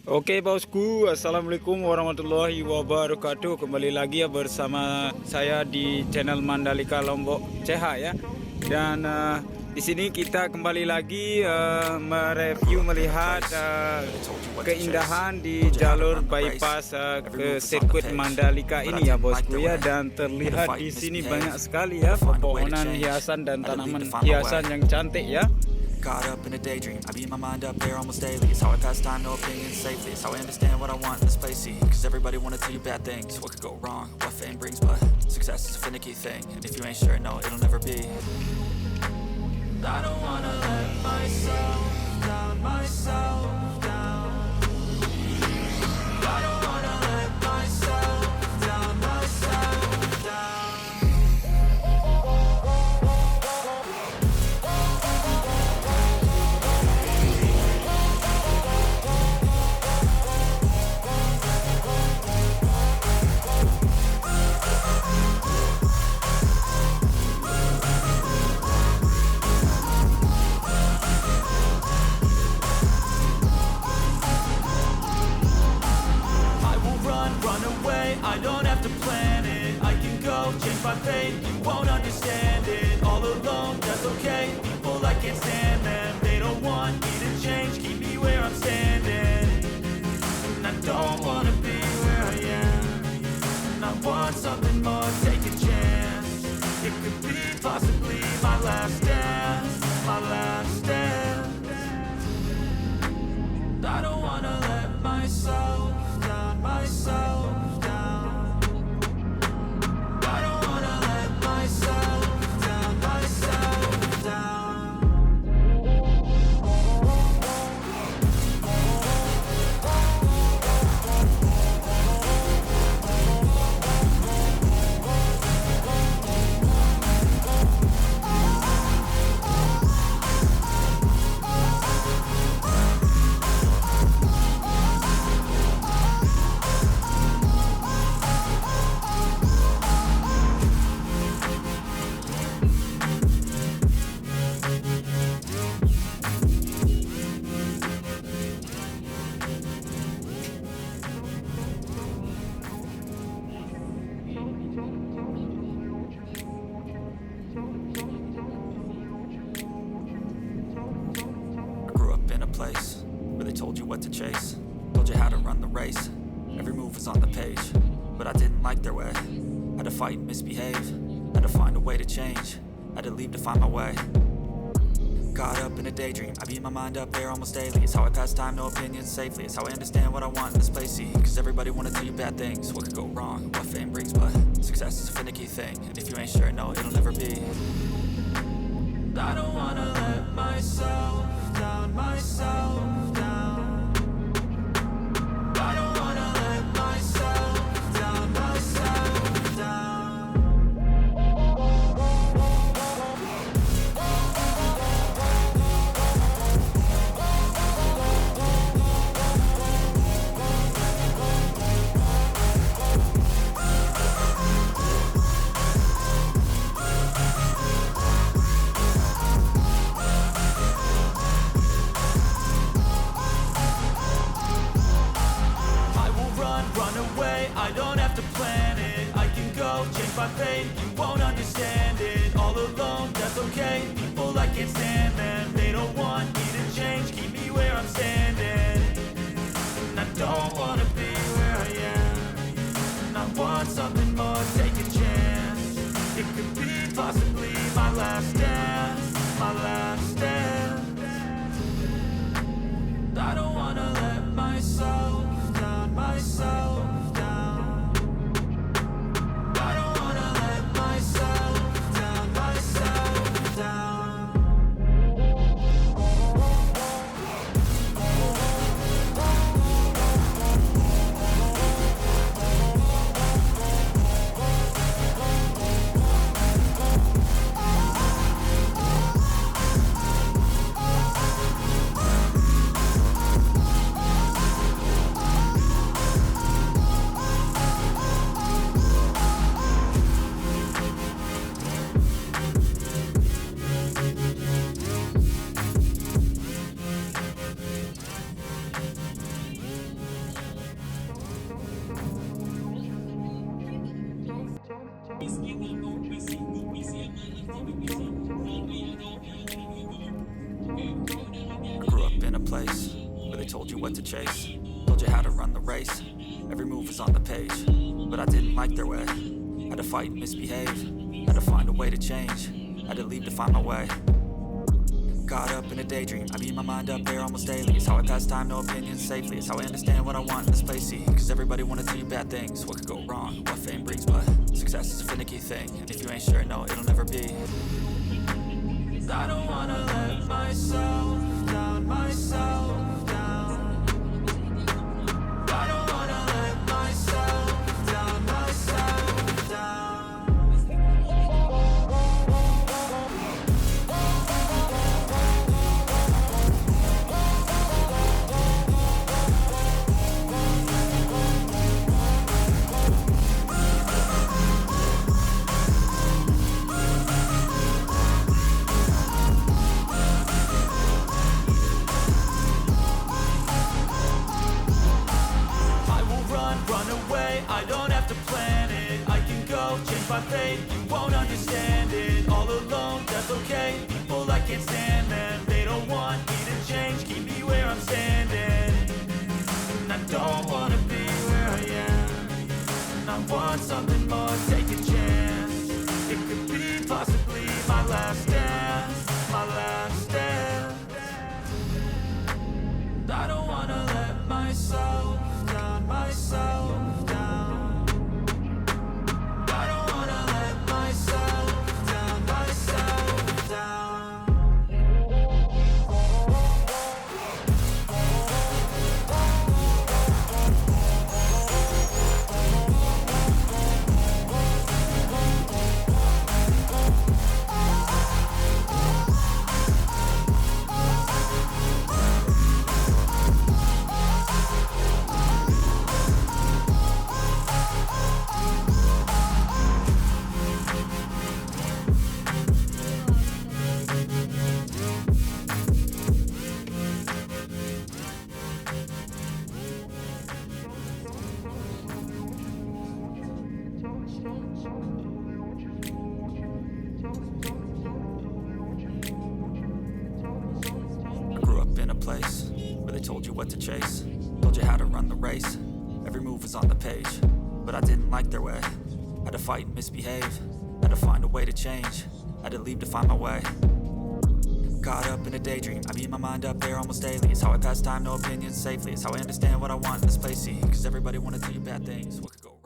Oke bosku, assalamualaikum warahmatullahi wabarakatuh. Kembali lagi ya bersama saya di channel Mandalika Lombok Sehat ya. Dan di sini kita kembali lagi mereview melihat keindahan di jalur bypass ke sirkuit Mandalika ini ya bosku ya. Dan terlihat di sini banyak sekali ya pepohonan hiasan dan tanaman hiasan yang cantik ya. Caught up in a daydream, I beat my mind up there almost daily. It's how I pass time, no opinions safely. It's how I understand what I want in this place, see. Cause everybody wanna tell you bad things. What could go wrong, what fame brings, but success is a finicky thing. And if you ain't sure, no, it'll never be. I don't wanna let myself down, myself down. I don't wanna let myself down, myself down. I don't have to plan it, I can go change my fate. You won't understand it, all alone, that's okay. People, I can't stand them, they don't want me to change. Keep me where I'm standing, and I don't wanna be where I am. And I want something more, take a chance. It could be possibly my last dance, my last dance. I don't wanna let myself down, myself down. I don't wanna let myself down, myself down. Told you what to chase, told you how to run the race. Every move was on the page, but I didn't like their way. Had to fight and misbehave, had to find a way to change. Had to leave to find my way. Caught up in a daydream, I beat my mind up there almost daily. It's how I pass time, no opinions safely. It's how I understand what I want in this place, see. Cause everybody wanna tell you bad things. What could go wrong, what fame brings, but success is a finicky thing. And if you ain't sure, no, it'll never be. I don't wanna let myself down, myself down. I don't wanna let myself down, myself down. I don't have to plan it, I can go change my fate. You won't understand it, all alone, that's okay. People, I can't stand them, they don't want me to change. Keep me where I'm standing, and I don't wanna be where I am. And I want something more, take a chance. It could be possibly my last dance, my last dance. I don't wanna let myself down, myself down. I don't wanna let myself down, myself down. I grew up in a place where they told you what to chase, told you how to run the race. Every move was on the page, but I didn't like their way. Had to fight and misbehave, had to find a way to change, had to leave to find my way. Caught up in a daydream, I beat my mind up there almost daily. It's how I pass time, no opinions safely. It's how I understand what I want in this place, see. Cause everybody wanna tell you bad things, what could go wrong, what fame brings. But success is a finicky thing, and if you ain't sure, no, it'll never be. I don't wanna let myself down, myself down. I don't wanna let myself down, myself down. I don't have to plan it, I can go change my fate. You won't understand it, all alone, that's okay. People I can't stand them, they don't want me to change. Keep me where I'm standing, and I don't wanna be where I am. And I want something more, take a chance. It could be possibly my last dance, my last dance. And I don't wanna let myself down, myself down. Place where they told you what to chase, told you how to run the race. Every move was on the page, but I didn't like their way. Had to fight and misbehave, had to find a way to change, had to leave to find my way. Caught up in a daydream, I beat my mind up there almost daily. It's how I pass time, no opinions safely. It's how I understand what I want in this place, see. Cause everybody wanna tell you bad things, what could go wrong?